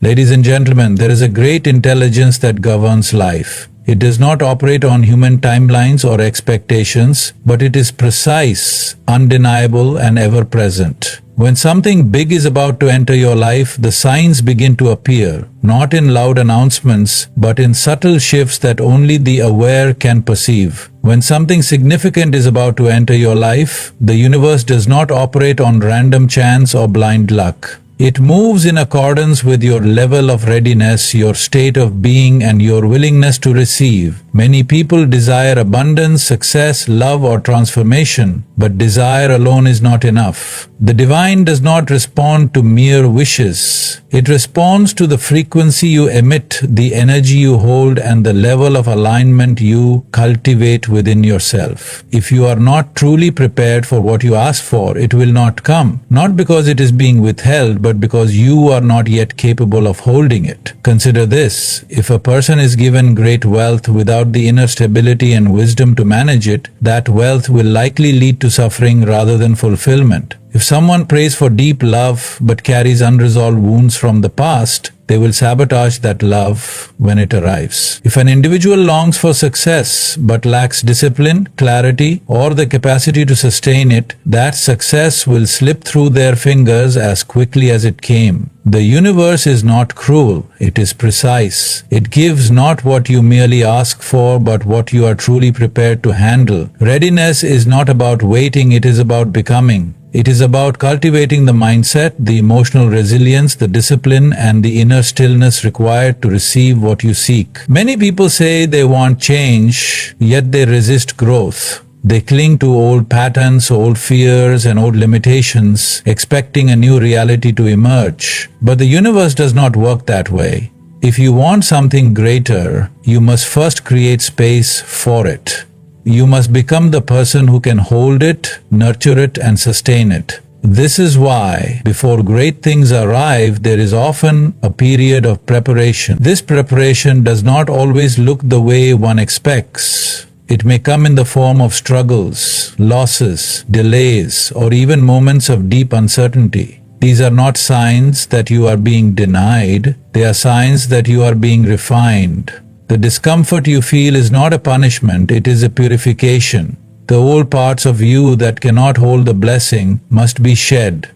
Ladies and gentlemen, there is a great intelligence that governs life. It does not operate on human timelines or expectations, but it is precise, undeniable, and ever-present. When something big is about to enter your life, the signs begin to appear, not in loud announcements, but in subtle shifts that only the aware can perceive. When something significant is about to enter your life, the universe does not operate on random chance or blind luck. It moves in accordance with your level of readiness, your state of being, and your willingness to receive. Many people desire abundance, success, love, or transformation, but desire alone is not enough. The divine does not respond to mere wishes. It responds to the frequency you emit, the energy you hold, and the level of alignment you cultivate within yourself. If you are not truly prepared for what you ask for, it will not come. Not because it is being withheld, but because you are not yet capable of holding it. Consider this: if a person is given great wealth without the inner stability and wisdom to manage it, that wealth will likely lead to suffering rather than fulfillment. If someone prays for deep love but carries unresolved wounds from the past, they will sabotage that love when it arrives. If an individual longs for success but lacks discipline, clarity, or the capacity to sustain it, that success will slip through their fingers as quickly as it came. The universe is not cruel, it is precise. It gives not what you merely ask for, but what you are truly prepared to handle. Readiness is not about waiting, it is about becoming. It is about cultivating the mindset, the emotional resilience, the discipline, and the inner stillness required to receive what you seek. Many people say they want change, yet they resist growth. They cling to old patterns, old fears, and old limitations, expecting a new reality to emerge. But the universe does not work that way. If you want something greater, you must first create space for it. You must become the person who can hold it, nurture it, and sustain it. This is why, before great things arrive, there is often a period of preparation. This preparation does not always look the way one expects. It may come in the form of struggles, losses, delays, or even moments of deep uncertainty. These are not signs that you are being denied, they are signs that you are being refined. The discomfort you feel is not a punishment, it is a purification. The old parts of you that cannot hold the blessing must be shed.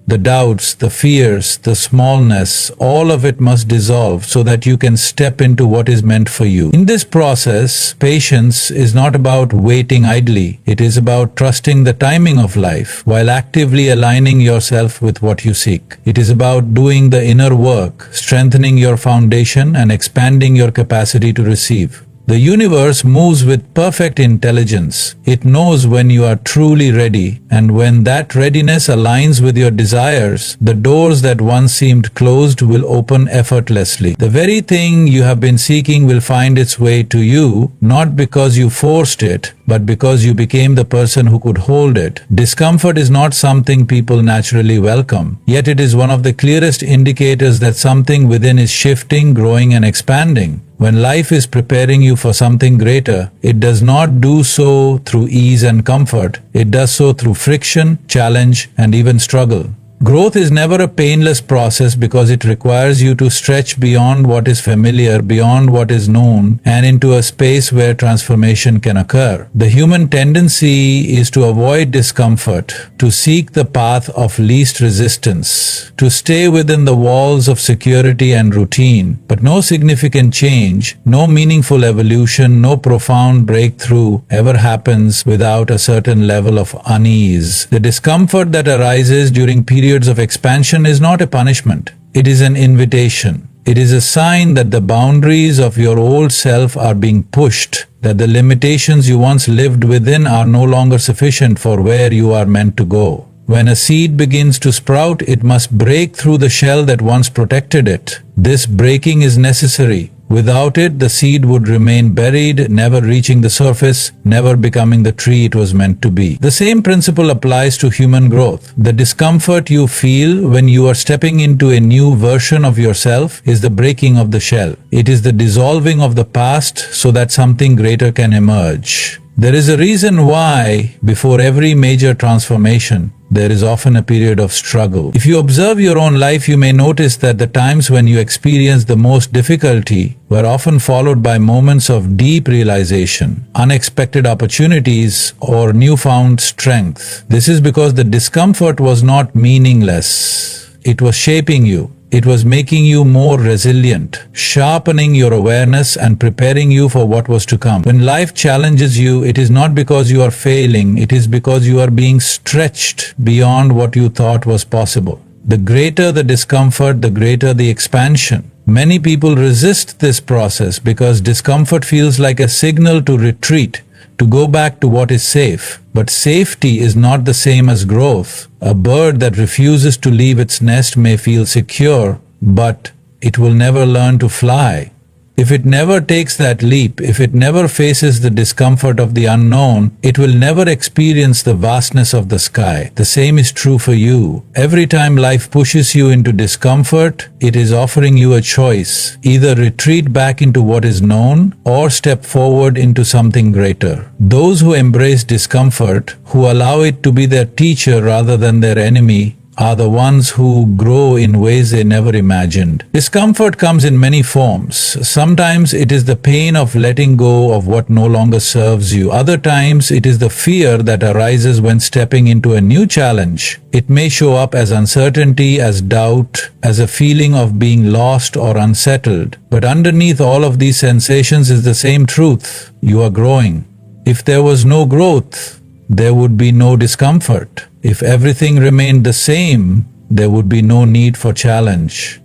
The doubts, the fears, the smallness, all of it must dissolve so that you can step into what is meant for you. In this process, patience is not about waiting idly. It is about trusting the timing of life while actively aligning yourself with what you seek. It is about doing the inner work, strengthening your foundation, and expanding your capacity to receive. The universe moves with perfect intelligence. It knows when you are truly ready, and when that readiness aligns with your desires, the doors that once seemed closed will open effortlessly. The very thing you have been seeking will find its way to you, not because you forced it, but because you became the person who could hold it. Discomfort is not something people naturally welcome, yet it is one of the clearest indicators that something within is shifting, growing, and expanding. When life is preparing you for something greater, it does not do so through ease and comfort. It does so through friction, challenge, and even struggle. Growth is never a painless process because it requires you to stretch beyond what is familiar, beyond what is known, and into a space where transformation can occur. The human tendency is to avoid discomfort, to seek the path of least resistance, to stay within the walls of security and routine. But no significant change, no meaningful evolution, no profound breakthrough ever happens without a certain level of unease. The discomfort that arises during periods of expansion is not a punishment. It is an invitation. It is a sign that the boundaries of your old self are being pushed, that the limitations you once lived within are no longer sufficient for where you are meant to go. When a seed begins to sprout, it must break through the shell that once protected it. This breaking is necessary. Without it, the seed would remain buried, never reaching the surface, never becoming the tree it was meant to be. The same principle applies to human growth. The discomfort you feel when you are stepping into a new version of yourself is the breaking of the shell. It is the dissolving of the past so that something greater can emerge. There is a reason why, before every major transformation, there is often a period of struggle. If you observe your own life, you may notice that the times when you experienced the most difficulty were often followed by moments of deep realization, unexpected opportunities, or newfound strength. This is because the discomfort was not meaningless. It was shaping you. It was making you more resilient, sharpening your awareness and preparing you for what was to come. When life challenges you, it is not because you are failing, it is because you are being stretched beyond what you thought was possible. The greater the discomfort, the greater the expansion. Many people resist this process because discomfort feels like a signal to retreat, to go back to what is safe. But safety is not the same as growth. A bird that refuses to leave its nest may feel secure, but it will never learn to fly. If it never takes that leap, if it never faces the discomfort of the unknown, it will never experience the vastness of the sky. The same is true for you. Every time life pushes you into discomfort, it is offering you a choice. Either retreat back into what is known or step forward into something greater. Those who embrace discomfort, who allow it to be their teacher rather than their enemy, are the ones who grow in ways they never imagined. Discomfort comes in many forms. Sometimes it is the pain of letting go of what no longer serves you. Other times it is the fear that arises when stepping into a new challenge. It may show up as uncertainty, as doubt, as a feeling of being lost or unsettled. But underneath all of these sensations is the same truth. You are growing. If there was no growth, there would be no discomfort. If everything remained the same, there would be no need for challenge.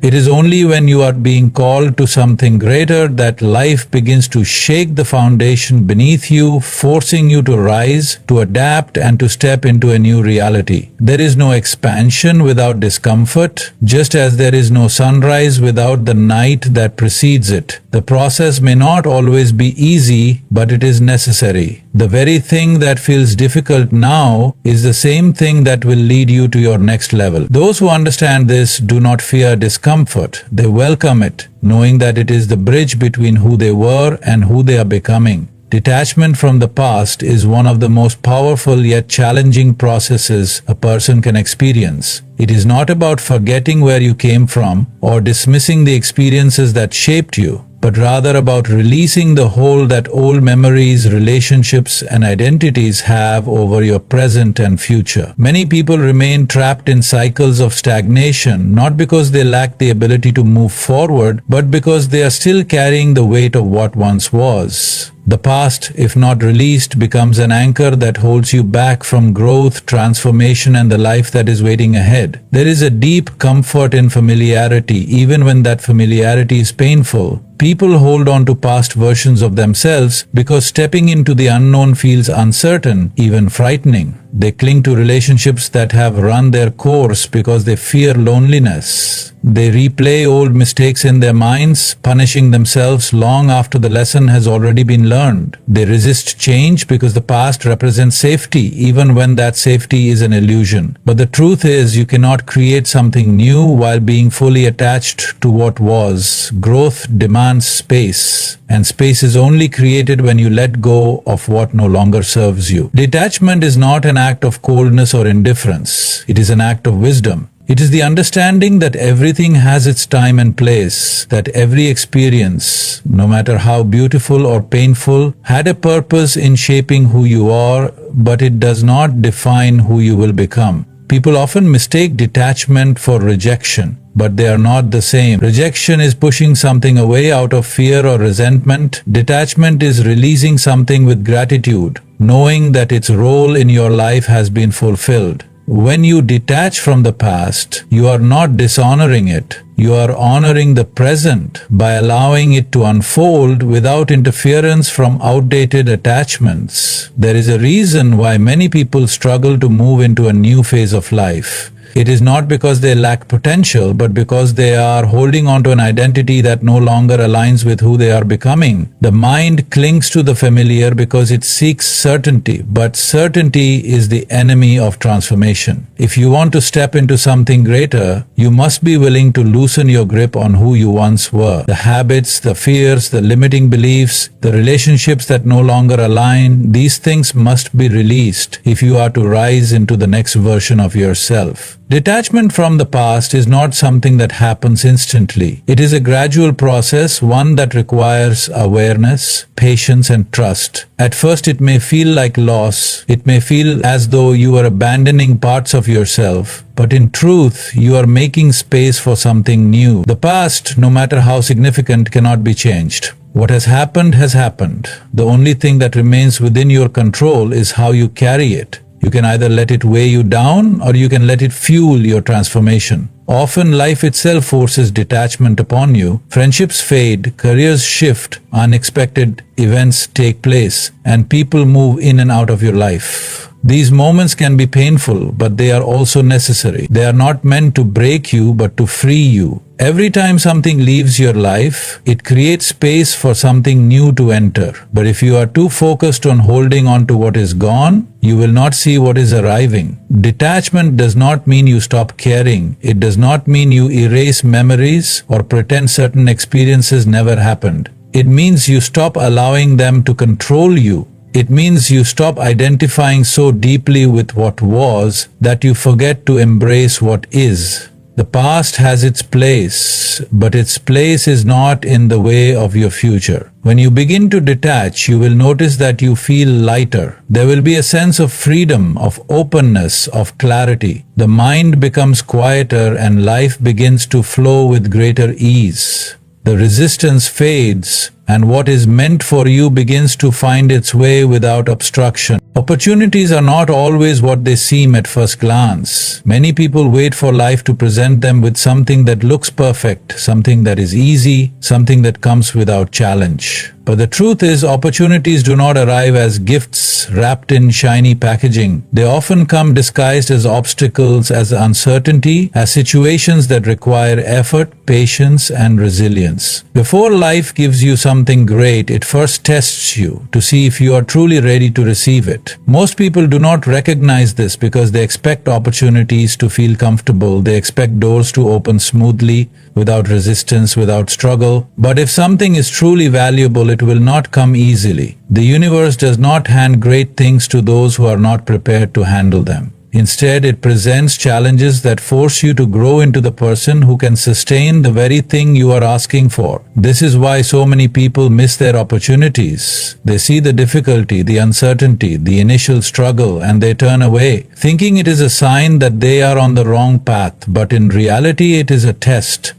It is only when you are being called to something greater that life begins to shake the foundation beneath you, forcing you to rise, to adapt, and to step into a new reality. There is no expansion without discomfort, just as there is no sunrise without the night that precedes it. The process may not always be easy, but it is necessary. The very thing that feels difficult now is the same thing that will lead you to your next level. Those who understand this do not fear discomfort. They welcome it, knowing that it is the bridge between who they were and who they are becoming. Detachment from the past is one of the most powerful yet challenging processes a person can experience. It is not about forgetting where you came from or dismissing the experiences that shaped you, but rather about releasing the hold that old memories, relationships, and identities have over your present and future. Many people remain trapped in cycles of stagnation, not because they lack the ability to move forward, but because they are still carrying the weight of what once was. The past, if not released, becomes an anchor that holds you back from growth, transformation, and the life that is waiting ahead. There is a deep comfort in familiarity, even when that familiarity is painful. People hold on to past versions of themselves because stepping into the unknown feels uncertain, even frightening. They cling to relationships that have run their course because they fear loneliness. They replay old mistakes in their minds, punishing themselves long after the lesson has already been learned. They resist change because the past represents safety, even when that safety is an illusion. But the truth is, you cannot create something new while being fully attached to what was. Growth demands space, and space is only created when you let go of what no longer serves you. Detachment is not an act of coldness or indifference. It is an act of wisdom. It is the understanding that everything has its time and place, that every experience, no matter how beautiful or painful, had a purpose in shaping who you are, but it does not define who you will become. People often mistake detachment for rejection, but they are not the same. Rejection is pushing something away out of fear or resentment. Detachment is releasing something with gratitude, knowing that its role in your life has been fulfilled. When you detach from the past, you are not dishonoring it. You are honoring the present by allowing it to unfold without interference from outdated attachments. There is a reason why many people struggle to move into a new phase of life. It is not because they lack potential, but because they are holding on to an identity that no longer aligns with who they are becoming. The mind clings to the familiar because it seeks certainty, but certainty is the enemy of transformation. If you want to step into something greater, you must be willing to loosen your grip on who you once were. The habits, the fears, the limiting beliefs, the relationships that no longer align, these things must be released if you are to rise into the next version of yourself. Detachment from the past is not something that happens instantly. It is a gradual process, one that requires awareness, patience, and trust. At first, it may feel like loss. It may feel as though you are abandoning parts of yourself. But in truth, you are making space for something new. The past, no matter how significant, cannot be changed. What has happened has happened. The only thing that remains within your control is how you carry it. You can either let it weigh you down or you can let it fuel your transformation. Often life itself forces detachment upon you. Friendships fade, careers shift, unexpected events take place, and people move in and out of your life. These moments can be painful, but they are also necessary. They are not meant to break you, but to free you. Every time something leaves your life, it creates space for something new to enter. But if you are too focused on holding on to what is gone, you will not see what is arriving. Detachment does not mean you stop caring. It does not mean you erase memories or pretend certain experiences never happened. It means you stop allowing them to control you. It means you stop identifying so deeply with what was that you forget to embrace what is. The past has its place, but its place is not in the way of your future. When you begin to detach, you will notice that you feel lighter. There will be a sense of freedom, of openness, of clarity. The mind becomes quieter and life begins to flow with greater ease. The resistance fades, and what is meant for you begins to find its way without obstruction. Opportunities are not always what they seem at first glance. Many people wait for life to present them with something that looks perfect, something that is easy, something that comes without challenge. But the truth is, opportunities do not arrive as gifts wrapped in shiny packaging. They often come disguised as obstacles, as uncertainty, as situations that require effort, patience, and resilience. Before life gives you something great, it first tests you to see if you are truly ready to receive it. Most people do not recognize this because they expect opportunities to feel comfortable. They expect doors to open smoothly, without resistance, without struggle. But if something is truly valuable, it will not come easily. The universe does not hand great things to those who are not prepared to handle them. Instead, it presents challenges that force you to grow into the person who can sustain the very thing you are asking for. This is why so many people miss their opportunities. They see the difficulty, the uncertainty, the initial struggle, and they turn away, thinking it is a sign that they are on the wrong path. But in reality, it is a test.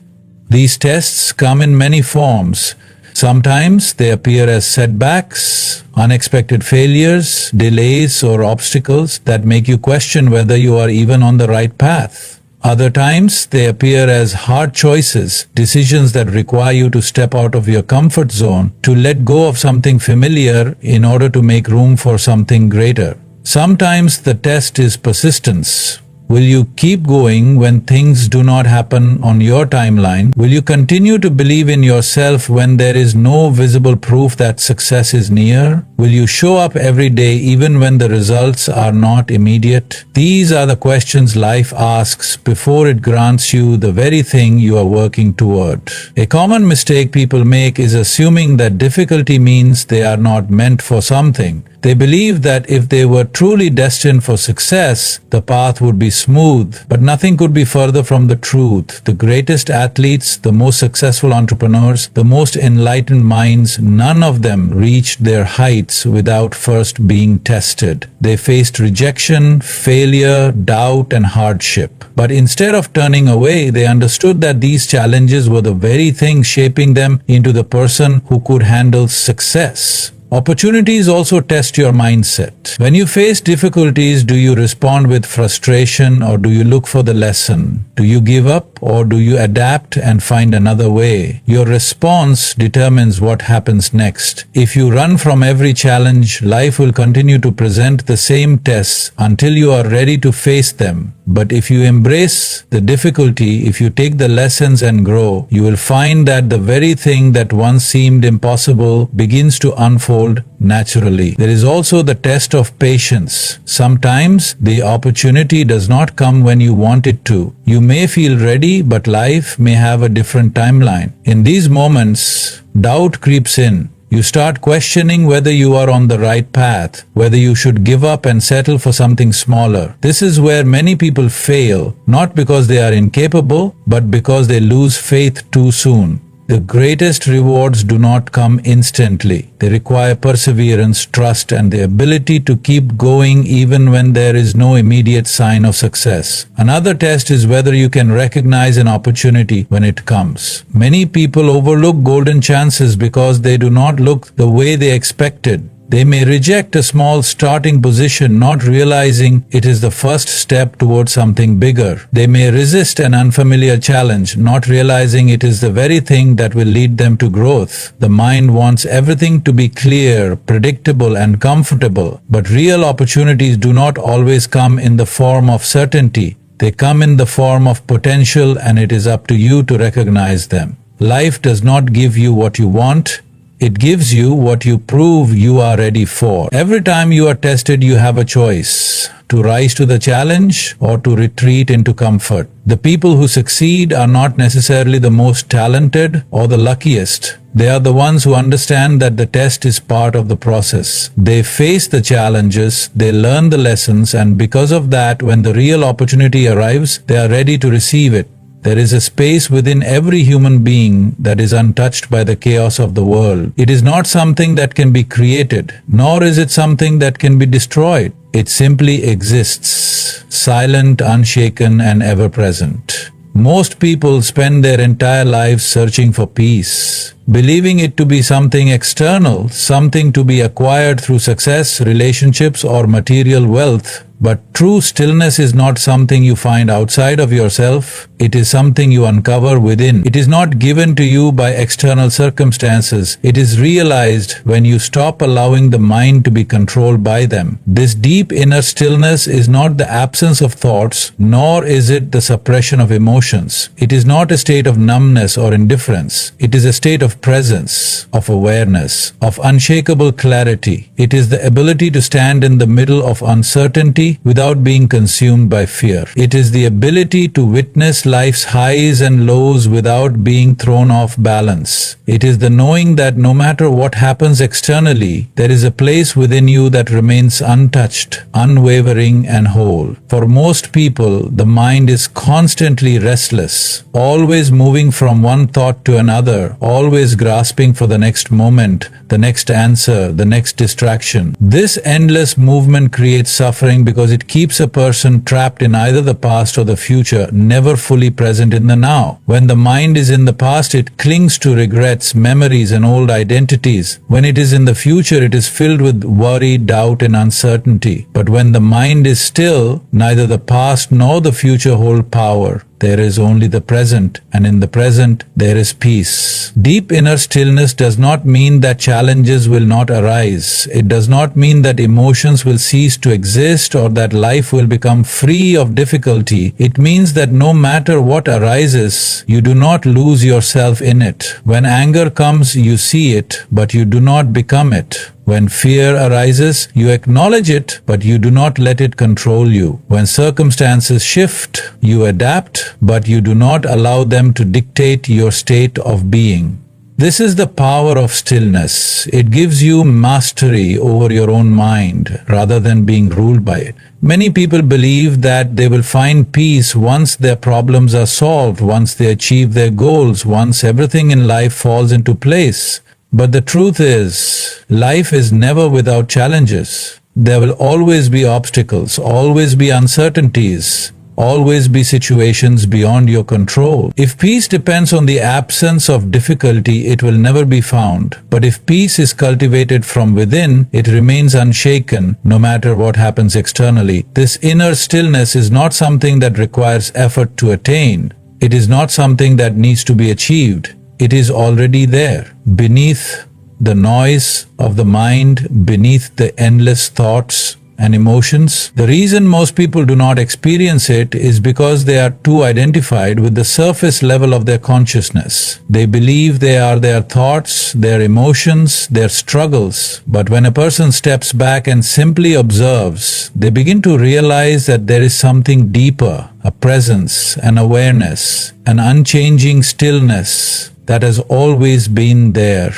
These tests come in many forms. Sometimes they appear as setbacks, unexpected failures, delays, or obstacles that make you question whether you are even on the right path. Other times they appear as hard choices, decisions that require you to step out of your comfort zone, to let go of something familiar in order to make room for something greater. Sometimes the test is persistence. Will you keep going when things do not happen on your timeline? Will you continue to believe in yourself when there is no visible proof that success is near? Will you show up every day even when the results are not immediate? These are the questions life asks before it grants you the very thing you are working toward. A common mistake people make is assuming that difficulty means they are not meant for something. They believe that if they were truly destined for success, the path would be smooth, but nothing could be further from the truth. The greatest athletes, the most successful entrepreneurs, the most enlightened minds, none of them reached their heights without first being tested. They faced rejection, failure, doubt, and hardship. But instead of turning away, they understood that these challenges were the very things shaping them into the person who could handle success. Opportunities also test your mindset. When you face difficulties, do you respond with frustration or do you look for the lesson? Do you give up or do you adapt and find another way? Your response determines what happens next. If you run from every challenge, life will continue to present the same tests until you are ready to face them. But if you embrace the difficulty, if you take the lessons and grow, you will find that the very thing that once seemed impossible begins to unfold naturally. There is also the test of patience. Sometimes the opportunity does not come when you want it to. You may feel ready, but life may have a different timeline. In these moments, doubt creeps in. You start questioning whether you are on the right path, whether you should give up and settle for something smaller. This is where many people fail, not because they are incapable, but because they lose faith too soon. The greatest rewards do not come instantly. They require perseverance, trust, and the ability to keep going even when there is no immediate sign of success. Another test is whether you can recognize an opportunity when it comes. Many people overlook golden chances because they do not look the way they expected. They may reject a small starting position, not realizing it is the first step towards something bigger. They may resist an unfamiliar challenge, not realizing it is the very thing that will lead them to growth. The mind wants everything to be clear, predictable, and comfortable, but real opportunities do not always come in the form of certainty. They come in the form of potential, and it is up to you to recognize them. Life does not give you what you want. It gives you what you prove you are ready for. Every time you are tested, you have a choice: to rise to the challenge or to retreat into comfort. The people who succeed are not necessarily the most talented or the luckiest. They are the ones who understand that the test is part of the process. They face the challenges, they learn the lessons, and because of that, when the real opportunity arrives, they are ready to receive it. There is a space within every human being that is untouched by the chaos of the world. It is not something that can be created, nor is it something that can be destroyed. It simply exists, silent, unshaken, and ever-present. Most people spend their entire lives searching for peace, believing it to be something external, something to be acquired through success, relationships, or material wealth. But true stillness is not something you find outside of yourself. It is something you uncover within. It is not given to you by external circumstances. It is realized when you stop allowing the mind to be controlled by them. This deep inner stillness is not the absence of thoughts, nor is it the suppression of emotions. It is not a state of numbness or indifference. It is a state of presence, of awareness, of unshakable clarity. It is the ability to stand in the middle of uncertainty without being consumed by fear. It is the ability to witness life's highs and lows without being thrown off balance. It is the knowing that no matter what happens externally, there is a place within you that remains untouched, unwavering, and whole. For most people, the mind is constantly restless, always moving from one thought to another, always grasping for the next moment, the next answer, the next distraction. This endless movement creates suffering because it keeps a person trapped in either the past or the future, never fully present in the now. When the mind is in the past, it clings to regrets, memories, and old identities. When it is in the future, it is filled with worry, doubt, and uncertainty. But when the mind is still, neither the past nor the future hold power. There is only the present, and in the present, there is peace. Deep inner stillness does not mean that challenges will not arise. It does not mean that emotions will cease to exist or that life will become free of difficulty. It means that no matter what arises, you do not lose yourself in it. When anger comes, you see it, but you do not become it. When fear arises, you acknowledge it, but you do not let it control you. When circumstances shift, you adapt, but you do not allow them to dictate your state of being. This is the power of stillness. It gives you mastery over your own mind rather than being ruled by it. Many people believe that they will find peace once their problems are solved, once they achieve their goals, once everything in life falls into place. But the truth is, life is never without challenges. There will always be obstacles, always be uncertainties, always be situations beyond your control. If peace depends on the absence of difficulty, it will never be found. But if peace is cultivated from within, it remains unshaken no matter what happens externally. This inner stillness is not something that requires effort to attain. It is not something that needs to be achieved. It is already there, beneath the noise of the mind, beneath the endless thoughts and emotions. The reason most people do not experience it is because they are too identified with the surface level of their consciousness. They believe they are their thoughts, their emotions, their struggles. But when a person steps back and simply observes, they begin to realize that there is something deeper, a presence, an awareness, an unchanging stillness that has always been there.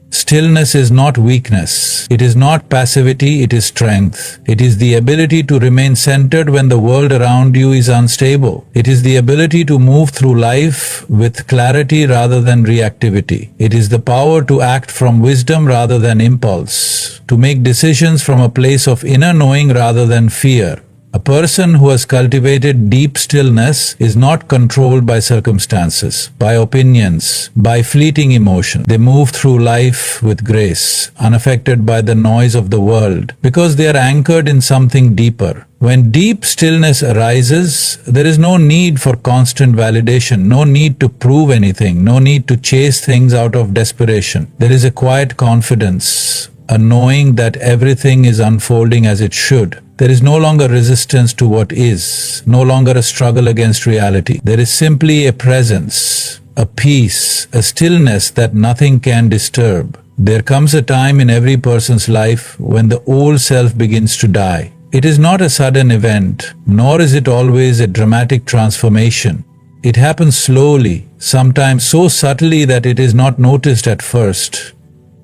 Stillness is not weakness. It is not passivity, it is strength. It is the ability to remain centered when the world around you is unstable. It is the ability to move through life with clarity rather than reactivity. It is the power to act from wisdom rather than impulse, to make decisions from a place of inner knowing rather than fear. A person who has cultivated deep stillness is not controlled by circumstances, by opinions, by fleeting emotion. They move through life with grace, unaffected by the noise of the world, because they are anchored in something deeper. When deep stillness arises, there is no need for constant validation, no need to prove anything, no need to chase things out of desperation. There is a quiet confidence, a knowing that everything is unfolding as it should. There is no longer resistance to what is, no longer a struggle against reality. There is simply a presence, a peace, a stillness that nothing can disturb. There comes a time in every person's life when the old self begins to die. It is not a sudden event, nor is it always a dramatic transformation. It happens slowly, sometimes so subtly that it is not noticed at first.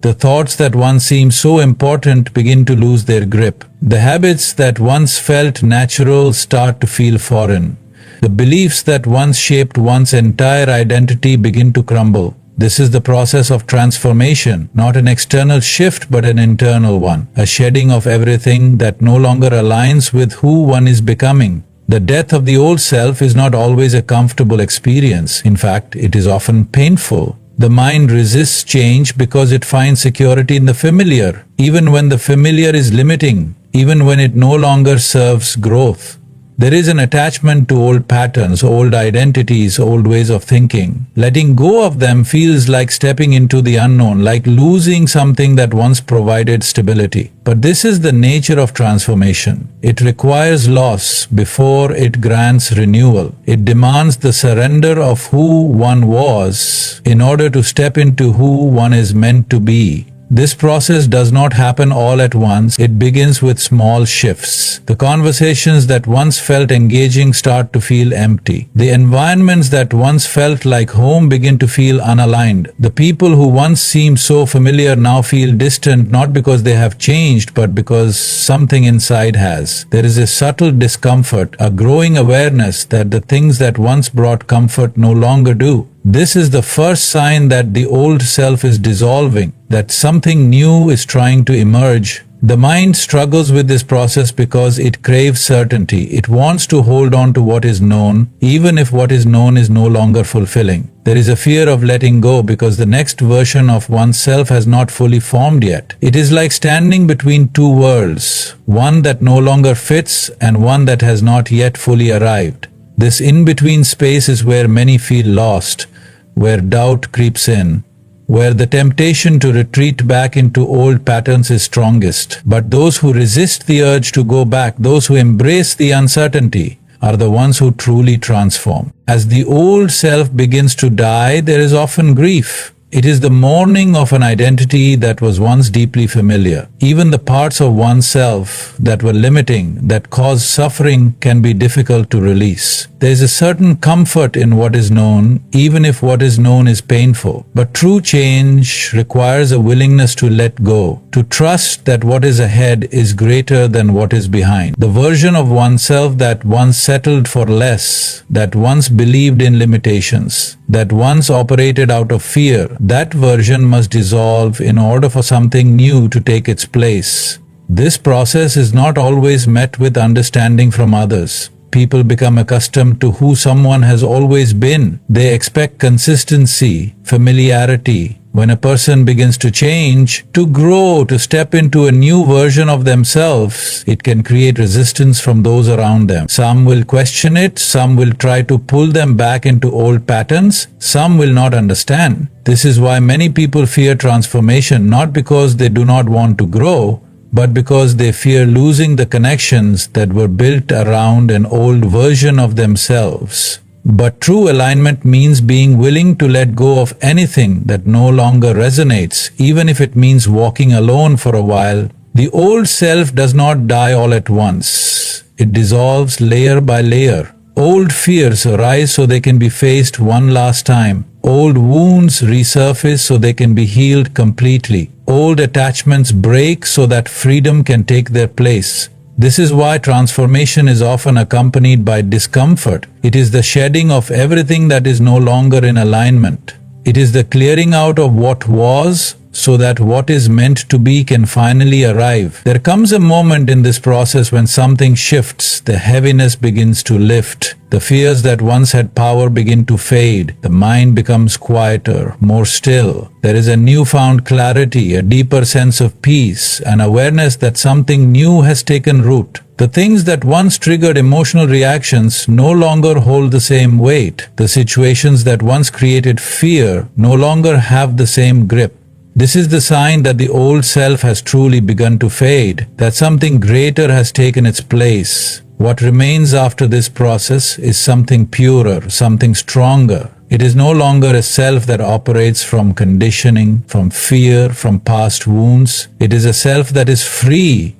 The thoughts that once seemed so important begin to lose their grip. The habits that once felt natural start to feel foreign. The beliefs that once shaped one's entire identity begin to crumble. This is the process of transformation, not an external shift but an internal one, a shedding of everything that no longer aligns with who one is becoming. The death of the old self is not always a comfortable experience. In fact, it is often painful. The mind resists change because it finds security in the familiar, even when the familiar is limiting, even when it no longer serves growth. There is an attachment to old patterns, old identities, old ways of thinking. Letting go of them feels like stepping into the unknown, like losing something that once provided stability. But this is the nature of transformation. It requires loss before it grants renewal. It demands the surrender of who one was in order to step into who one is meant to be. This process does not happen all at once. It begins with small shifts. The conversations that once felt engaging start to feel empty. The environments that once felt like home begin to feel unaligned. The people who once seemed so familiar now feel distant, not because they have changed, but because something inside has. There is a subtle discomfort, a growing awareness that the things that once brought comfort no longer do. This is the first sign that the old self is dissolving, that something new is trying to emerge. The mind struggles with this process because it craves certainty. It wants to hold on to what is known, even if what is known is no longer fulfilling. There is a fear of letting go because the next version of oneself has not fully formed yet. It is like standing between two worlds, one that no longer fits and one that has not yet fully arrived. This in-between space is where many feel lost, where doubt creeps in, where the temptation to retreat back into old patterns is strongest. But those who resist the urge to go back, those who embrace the uncertainty, are the ones who truly transform. As the old self begins to die, there is often grief. It is the mourning of an identity that was once deeply familiar. Even the parts of oneself that were limiting, that caused suffering, can be difficult to release. There is a certain comfort in what is known, even if what is known is painful. But true change requires a willingness to let go, to trust that what is ahead is greater than what is behind. The version of oneself that once settled for less, that once believed in limitations, that once operated out of fear, that version must dissolve in order for something new to take its place. This process is not always met with understanding from others. People become accustomed to who someone has always been. They expect consistency, familiarity, When a person begins to change, to grow, to step into a new version of themselves, it can create resistance from those around them. Some will question it, some will try to pull them back into old patterns, some will not understand. This is why many people fear transformation, not because they do not want to grow, but because they fear losing the connections that were built around an old version of themselves. But true alignment means being willing to let go of anything that no longer resonates, even if it means walking alone for a while. The old self does not die all at once. It dissolves layer by layer. Old fears arise so they can be faced one last time. Old wounds resurface so they can be healed completely. Old attachments break so that freedom can take their place. This is why transformation is often accompanied by discomfort. It is the shedding of everything that is no longer in alignment. It is the clearing out of what was so that what is meant to be can finally arrive. There comes a moment in this process when something shifts, the heaviness begins to lift, the fears that once had power begin to fade, the mind becomes quieter, more still. There is a newfound clarity, a deeper sense of peace, an awareness that something new has taken root. The things that once triggered emotional reactions no longer hold the same weight. The situations that once created fear no longer have the same grip. This is the sign that the old self has truly begun to fade, that something greater has taken its place. What remains after this process is something purer, something stronger. It is no longer a self that operates from conditioning, from fear, from past wounds. It is a self that is free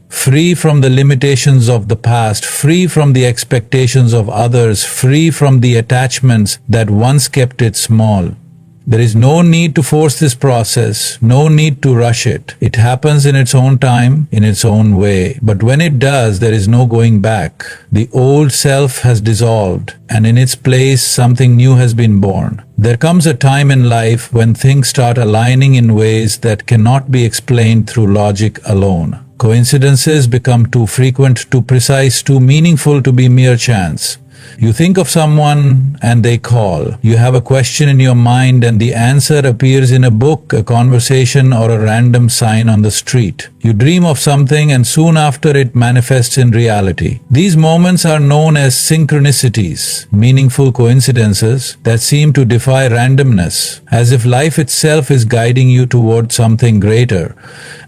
from the limitations of the past, free from the expectations of others, free from the attachments that once kept it small. There is no need to force this process, no need to rush it. It happens in its own time, in its own way. But when it does, there is no going back. The old self has dissolved, and in its place, something new has been born. There comes a time in life when things start aligning in ways that cannot be explained through logic alone. Coincidences become too frequent, too precise, too meaningful to be mere chance. You think of someone and they call. You have a question in your mind and the answer appears in a book, a conversation, or a random sign on the street. You dream of something and soon after it manifests in reality. These moments are known as synchronicities, meaningful coincidences that seem to defy randomness, as if life itself is guiding you toward something greater.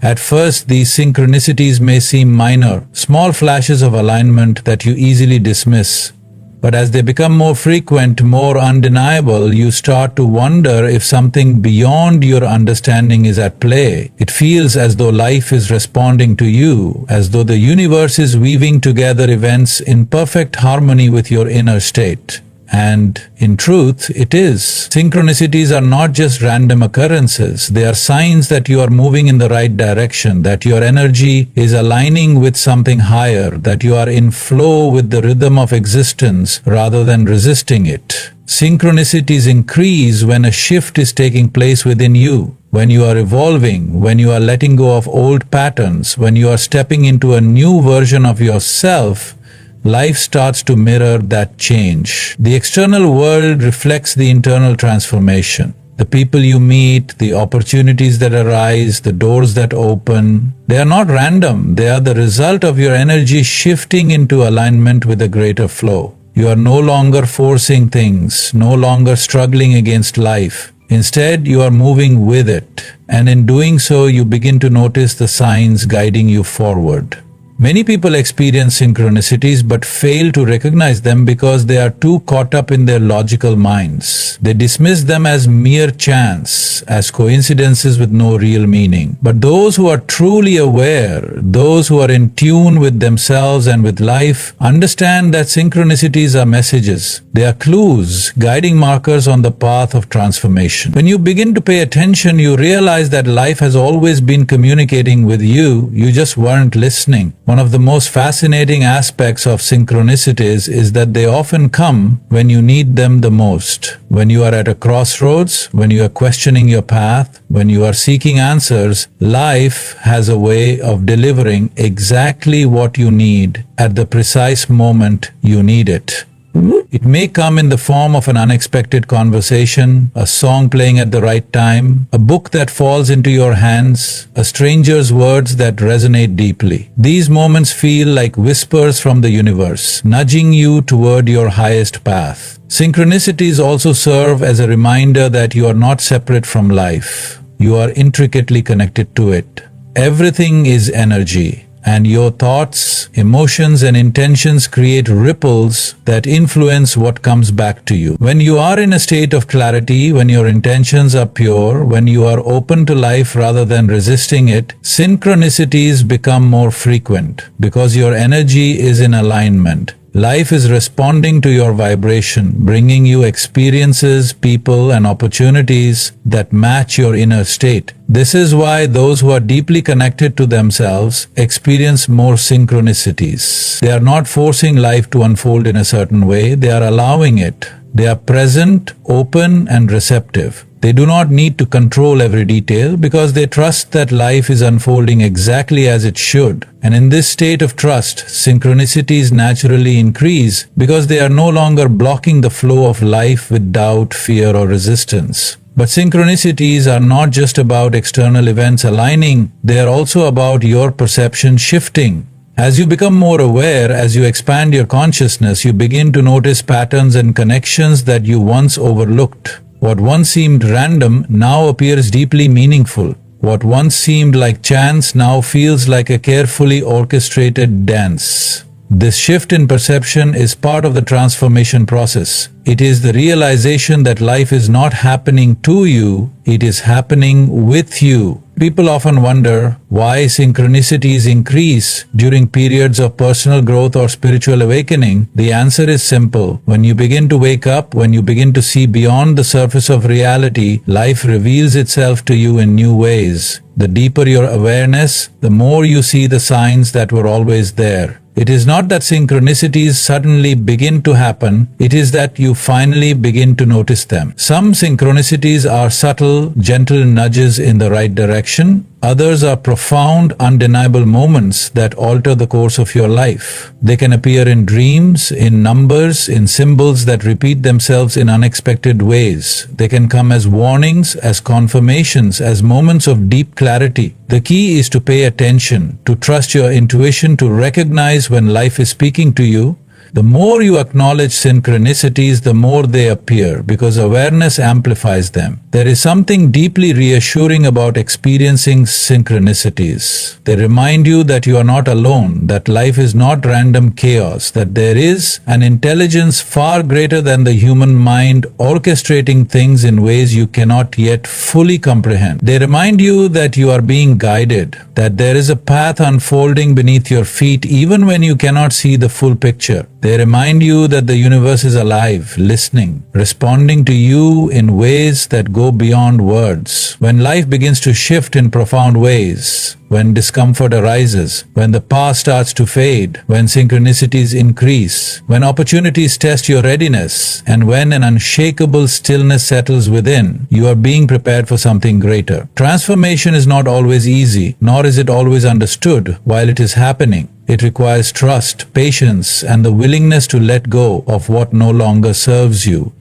At first, these synchronicities may seem minor, small flashes of alignment that you easily dismiss. But as they become more frequent, more undeniable, you start to wonder if something beyond your understanding is at play. It feels as though life is responding to you, as though the universe is weaving together events in perfect harmony with your inner state. And in truth, it is. Synchronicities are not just random occurrences. They are signs that you are moving in the right direction, that your energy is aligning with something higher, that you are in flow with the rhythm of existence rather than resisting it. Synchronicities increase when a shift is taking place within you, when you are evolving, when you are letting go of old patterns, when you are stepping into a new version of yourself. Life starts to mirror that change. The external world reflects the internal transformation. The people you meet, the opportunities that arise, the doors that open, they are not random. They are the result of your energy shifting into alignment with a greater flow. You are no longer forcing things, no longer struggling against life. Instead, you are moving with it. And in doing so, you begin to notice the signs guiding you forward. Many people experience synchronicities but fail to recognize them because they are too caught up in their logical minds. They dismiss them as mere chance, as coincidences with no real meaning. But those who are truly aware, those who are in tune with themselves and with life, understand that synchronicities are messages. They are clues, guiding markers on the path of transformation. When you begin to pay attention, you realize that life has always been communicating with you, you just weren't listening. One of the most fascinating aspects of synchronicities is that they often come when you need them the most. When you are at a crossroads, when you are questioning your path, when you are seeking answers, life has a way of delivering exactly what you need at the precise moment you need it. It may come in the form of an unexpected conversation, a song playing at the right time, a book that falls into your hands, a stranger's words that resonate deeply. These moments feel like whispers from the universe, nudging you toward your highest path. Synchronicities also serve as a reminder that you are not separate from life. You are intricately connected to it. Everything is energy, and your thoughts, emotions, and intentions create ripples that influence what comes back to you. When you are in a state of clarity, when your intentions are pure, when you are open to life rather than resisting it, synchronicities become more frequent because your energy is in alignment. Life is responding to your vibration, bringing you experiences, people, and opportunities that match your inner state. This is why those who are deeply connected to themselves experience more synchronicities. They are not forcing life to unfold in a certain way, they are allowing it. They are present, open, and receptive. They do not need to control every detail because they trust that life is unfolding exactly as it should. And in this state of trust, synchronicities naturally increase because they are no longer blocking the flow of life with doubt, fear, or resistance. But synchronicities are not just about external events aligning, they are also about your perception shifting. As you become more aware, as you expand your consciousness, you begin to notice patterns and connections that you once overlooked. What once seemed random now appears deeply meaningful. What once seemed like chance now feels like a carefully orchestrated dance. This shift in perception is part of the transformation process. It is the realization that life is not happening to you, it is happening with you. People often wonder why synchronicities increase during periods of personal growth or spiritual awakening. The answer is simple. When you begin to wake up, when you begin to see beyond the surface of reality, life reveals itself to you in new ways. The deeper your awareness, the more you see the signs that were always there. It is not that synchronicities suddenly begin to happen, it is that you finally begin to notice them. Some synchronicities are subtle, gentle nudges in the right direction. Others are profound, undeniable moments that alter the course of your life. They can appear in dreams, in numbers, in symbols that repeat themselves in unexpected ways. They can come as warnings, as confirmations, as moments of deep clarity. The key is to pay attention, to trust your intuition, to recognize when life is speaking to you. The more you acknowledge synchronicities, the more they appear, because awareness amplifies them. There is something deeply reassuring about experiencing synchronicities. They remind you that you are not alone, that life is not random chaos, that there is an intelligence far greater than the human mind orchestrating things in ways you cannot yet fully comprehend. They remind you that you are being guided, that there is a path unfolding beneath your feet even when you cannot see the full picture. They remind you that the universe is alive, listening, responding to you in ways that go beyond words. When life begins to shift in profound ways, when discomfort arises, when the past starts to fade, when synchronicities increase, when opportunities test your readiness, and when an unshakable stillness settles within, you are being prepared for something greater. Transformation is not always easy, nor is it always understood while it is happening. It requires trust, patience, and the willingness to let go of what no longer serves you.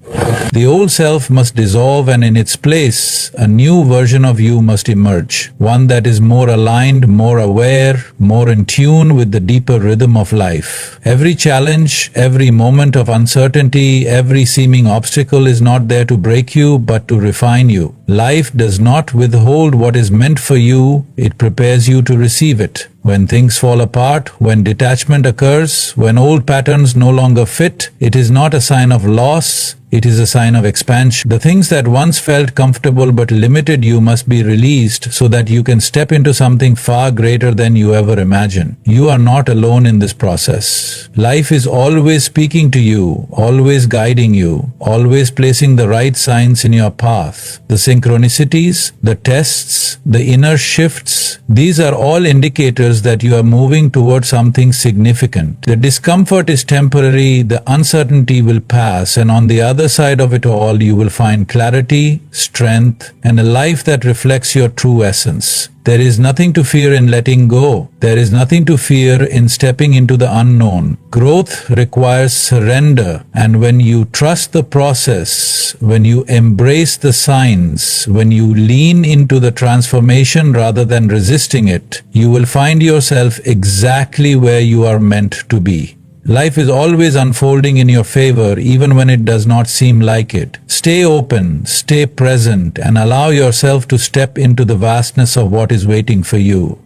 The old self must dissolve, and in its place, a new version of you must emerge. One that is more aligned, more aware, more in tune with the deeper rhythm of life. Every challenge, every moment of uncertainty, every seeming obstacle is not there to break you, but to refine you. Life does not withhold what is meant for you, it prepares you to receive it. When things fall apart, when detachment occurs, when old patterns no longer fit, it is not a sign of loss, it is a sign of expansion. The things that once felt comfortable but limited you must be released so that you can step into something far greater than you ever imagined. You are not alone in this process. Life is always speaking to you, always guiding you, always placing the right signs in your path. The synchronicities, the tests, the inner shifts, these are all indicators that you are moving towards something significant. The discomfort is temporary, the uncertainty will pass, and on the other side of it all, you will find clarity, strength, and a life that reflects your true essence. There is nothing to fear in letting go. There is nothing to fear in stepping into the unknown. Growth requires surrender, and when you trust the process, when you embrace the signs, when you lean into the transformation rather than resisting it, you will find yourself exactly where you are meant to be. Life is always unfolding in your favor even when it does not seem like it. Stay open, stay present, and allow yourself to step into the vastness of what is waiting for you.